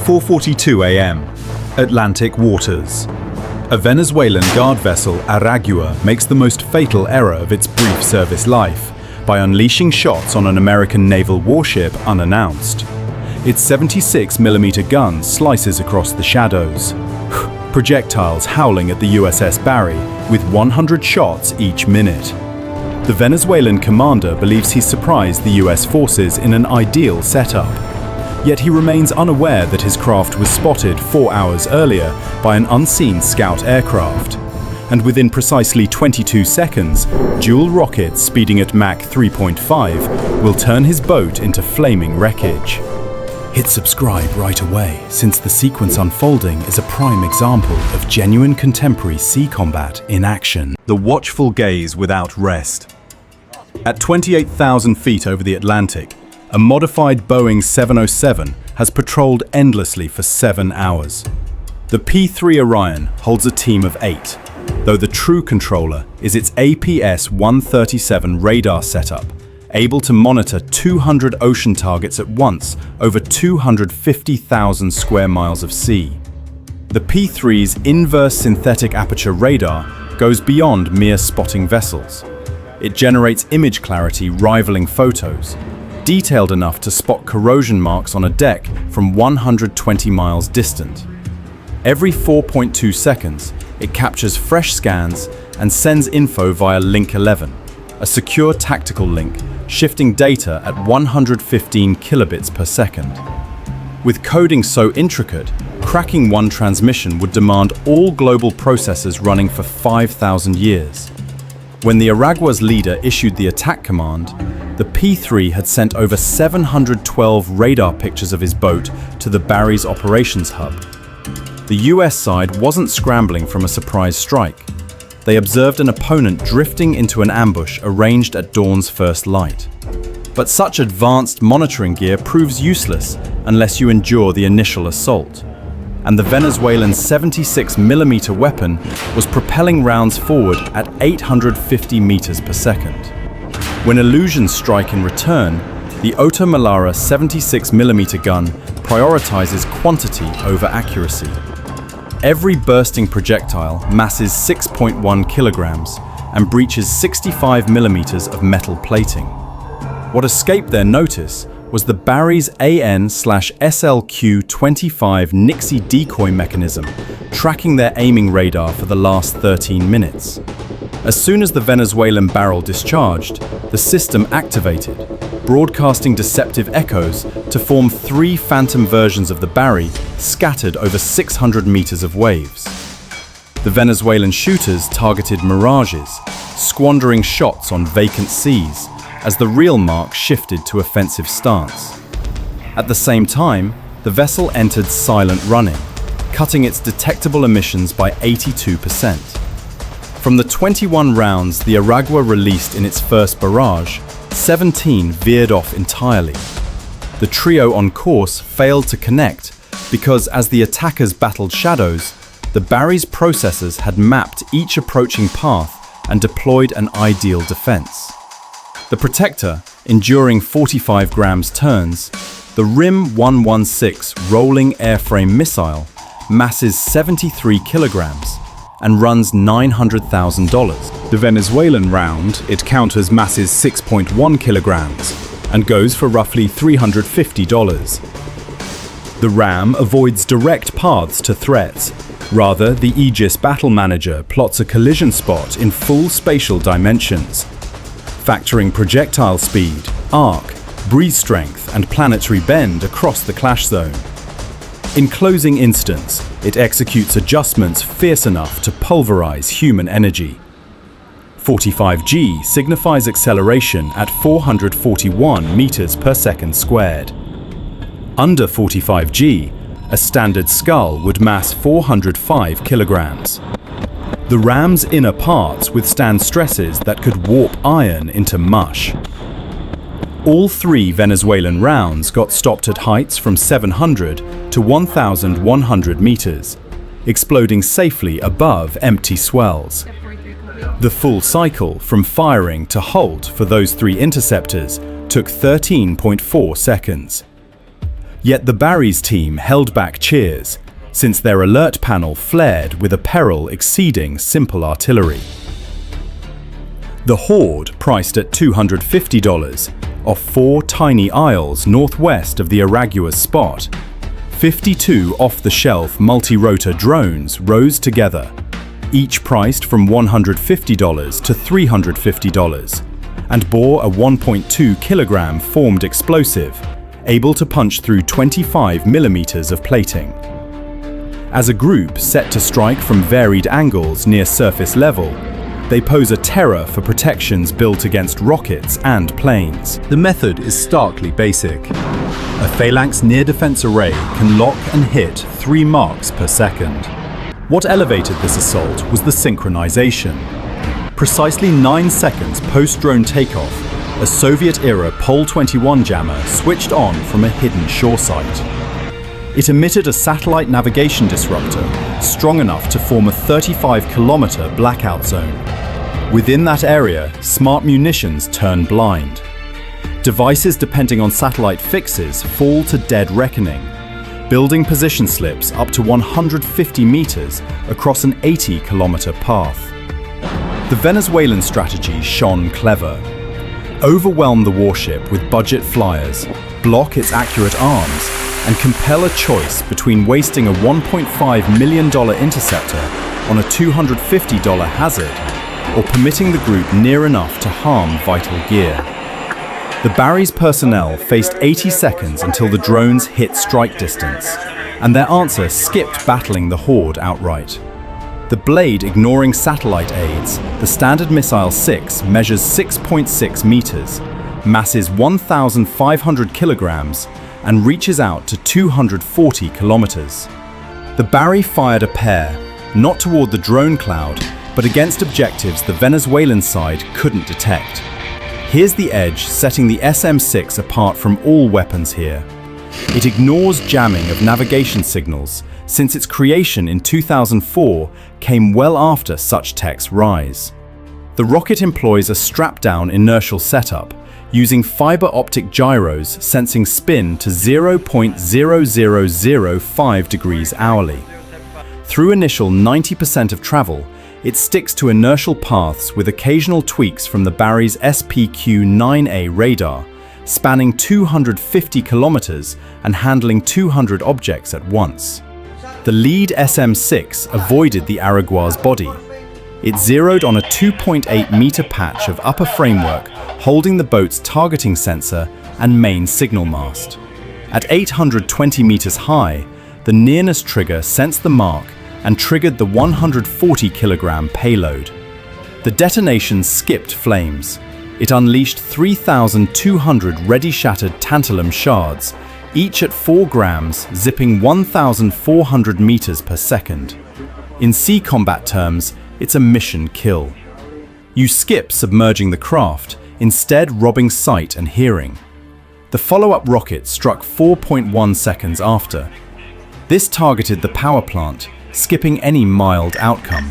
4:42 a.m. Atlantic waters. A Venezuelan guard vessel, Aragua, makes the most fatal error of its brief service life by unleashing shots on an American naval warship unannounced. Its 76mm gun slices across the shadows, projectiles howling at the USS Barry with 100 shots each minute. The Venezuelan commander believes he surprised the US forces in an ideal setup. Yet he remains unaware that his craft was spotted 4 hours earlier by an unseen scout aircraft. And within precisely 22 seconds, dual rockets speeding at Mach 3.5 will turn his boat into flaming wreckage. Hit subscribe right away, since the sequence unfolding is a prime example of genuine contemporary sea combat in action. The watchful gaze without rest. At 28,000 feet over the Atlantic, a modified Boeing 707 has patrolled endlessly for 7 hours. The P-3 Orion holds a team of 8, though the true controller is its APS-137 radar setup, able to monitor 200 ocean targets at once over 250,000 square miles of sea. The P-3's inverse synthetic aperture radar goes beyond mere spotting vessels. It generates image clarity rivaling photos, detailed enough to spot corrosion marks on a deck from 120 miles distant. Every 4.2 seconds, it captures fresh scans and sends info via Link 11, a secure tactical link shifting data at 115 kilobits per second. With coding so intricate, cracking one transmission would demand all global processors running for 5,000 years. When the Aragua's leader issued the attack command, the P-3 had sent over 712 radar pictures of his boat to the Barry's operations hub. The US side wasn't scrambling from a surprise strike. They observed an opponent drifting into an ambush arranged at dawn's first light. But such advanced monitoring gear proves useless unless you endure the initial assault. And the Venezuelan 76mm weapon was propelling rounds forward at 850 meters per second. When illusions strike in return, the Otomalara 76mm gun prioritizes quantity over accuracy. Every bursting projectile masses 6.1 kilograms and breaches 65 millimeters of metal plating. What escaped their notice was the Barry's AN/SLQ-25 Nixie decoy mechanism, tracking their aiming radar for the last 13 minutes. As soon as the Venezuelan barrel discharged, the system activated, broadcasting deceptive echoes to form 3 phantom versions of the Barry scattered over 600 meters of waves. The Venezuelan shooters targeted mirages, squandering shots on vacant seas as the real mark shifted to offensive stance. At the same time, the vessel entered silent running, cutting its detectable emissions by 82%. From the 21 rounds the Aragua released in its first barrage, 17 veered off entirely. The trio on course failed to connect because as the attackers battled shadows, the Barry's processors had mapped each approaching path and deployed an ideal defense. The Protector, enduring 45 grams turns, the RIM 116 rolling airframe missile masses 73 kilograms and runs $900,000. The Venezuelan round, it counters masses 6.1 kilograms and goes for roughly $350. The RAM avoids direct paths to threats. Rather, the Aegis Battle Manager plots a collision spot in full spatial dimensions, factoring projectile speed, arc, breeze strength, and planetary bend across the clash zone. In closing instance, it executes adjustments fierce enough to pulverize human energy. 45G signifies acceleration at 441 meters per second squared. Under 45G, a standard scull would mass 405 kilograms. The ram's inner parts withstand stresses that could warp iron into mush. All 3 Venezuelan rounds got stopped at heights from 700 to 1,100 meters, exploding safely above empty swells. The full cycle from firing to halt for those 3 interceptors took 13.4 seconds. Yet the Barry's team held back cheers, since their alert panel flared with a peril exceeding simple artillery. The Horde priced at $250 off 4 tiny isles northwest of the Aragua's spot. 52 off-the-shelf multi-rotor drones rose together, each priced from $150 to $350, and bore a 1.2 kilogram formed explosive, able to punch through 25 millimeters of plating. As a group set to strike from varied angles near surface level, they pose a terror for protections built against rockets and planes. The method is starkly basic. A phalanx near-defense array can lock and hit 3 marks per second. What elevated this assault was the synchronization. Precisely 9 seconds post-drone takeoff, a Soviet-era Pol-21 jammer switched on from a hidden shore site. It emitted a satellite navigation disruptor strong enough to form a 35-kilometer blackout zone. Within that area, smart munitions turn blind. Devices depending on satellite fixes fall to dead reckoning, building position slips up to 150 meters across an 80-kilometer path. The Venezuelan strategy shone clever. Overwhelm the warship with budget flyers, block its accurate arms, and compel a choice between wasting a $1.5 million interceptor on a $250 hazard or permitting the group near enough to harm vital gear. The Barry's personnel faced 80 seconds until the drones hit strike distance, and their answer skipped battling the Horde outright. The blade ignoring satellite aids, the Standard Missile 6 measures 6.6 meters, masses 1,500 kilograms, and reaches out to 240 kilometers. The Barry fired a pair, not toward the drone cloud, but against objectives the Venezuelan side couldn't detect. Here's the edge setting the SM-6 apart from all weapons here. It ignores jamming of navigation signals, since its creation in 2004 came well after such tech's rise. The rocket employs a strap-down inertial setup, using fiber optic gyros sensing spin to 0.0005 degrees hourly. Through initial 90% of travel, it sticks to inertial paths with occasional tweaks from the Barry's SPQ-9A radar, spanning 250 kilometers and handling 200 objects at once. The lead SM-6 avoided the Aragua's body. It zeroed on a 2.8-meter patch of upper framework holding the boat's targeting sensor and main signal mast. At 820 meters high, the nearness trigger sensed the mark and triggered the 140-kilogram payload. The detonation skipped flames. It unleashed 3,200 ready-shattered tantalum shards, each at 4 grams, zipping 1,400 meters per second. In sea combat terms, it's a mission kill. You skip submerging the craft, instead robbing sight and hearing. The follow-up rocket struck 4.1 seconds after. This targeted the power plant, skipping any mild outcome.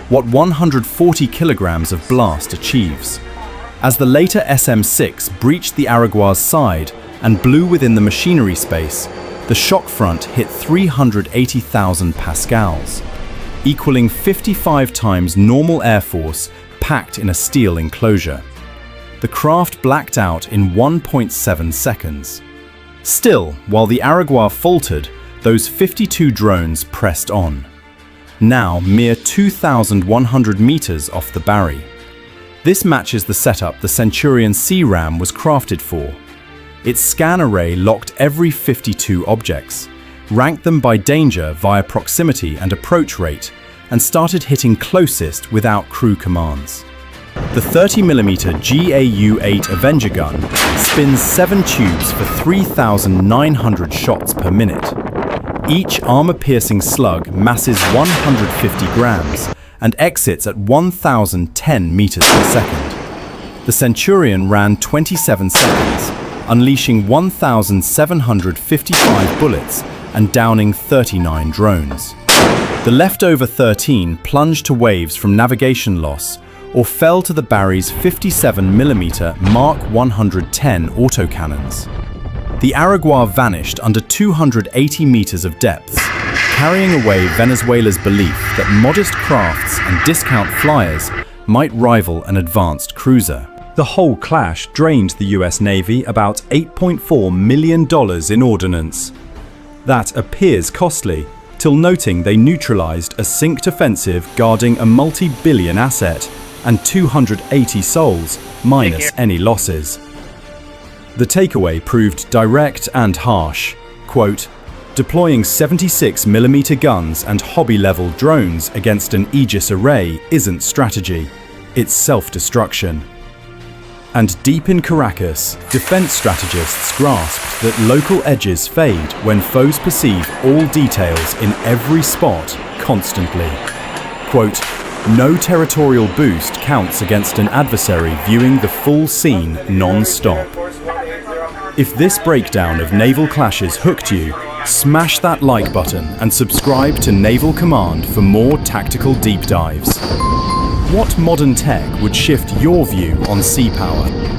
What 140 kilograms of blast achieves. As the later SM-6 breached the Aragua's side and blew within the machinery space, the shock front hit 380,000 pascals, equaling 55 times normal air force packed in a steel enclosure. The craft blacked out in 1.7 seconds. Still, while the Aragua faltered, those 52 drones pressed on. Now mere 2,100 meters off the Barry. This matches the setup the Centurion C-RAM was crafted for. Its scan array locked every 52 objects, ranked them by danger via proximity and approach rate, and started hitting closest without crew commands. The 30mm GAU-8 Avenger gun spins 7 tubes for 3,900 shots per minute. Each armor-piercing slug masses 150 grams and exits at 1,010 meters per second. The Centurion ran 27 seconds, unleashing 1,755 bullets and downing 39 drones. The leftover 13 plunged to waves from navigation loss or fell to the Barry's 57mm Mark 110 autocannons. the Aragua vanished under 280 meters of depth, carrying away Venezuela's belief that modest crafts and discount flyers might rival an advanced cruiser. The whole clash drained the US Navy about $8.4 million in ordnance. That appears costly, till noting they neutralized a synced offensive guarding a multi-billion asset and 280 souls, minus any losses. The takeaway proved direct and harsh. Quote, deploying 76mm guns and hobby-level drones against an Aegis array isn't strategy, it's self-destruction. And deep in Caracas, defense strategists grasped that local edges fade when foes perceive all details in every spot constantly. Quote, no territorial boost counts against an adversary viewing the full scene non-stop. If this breakdown of naval clashes hooked you, smash that like button and subscribe to Naval Command for more tactical deep dives. What modern tech would shift your view on sea power?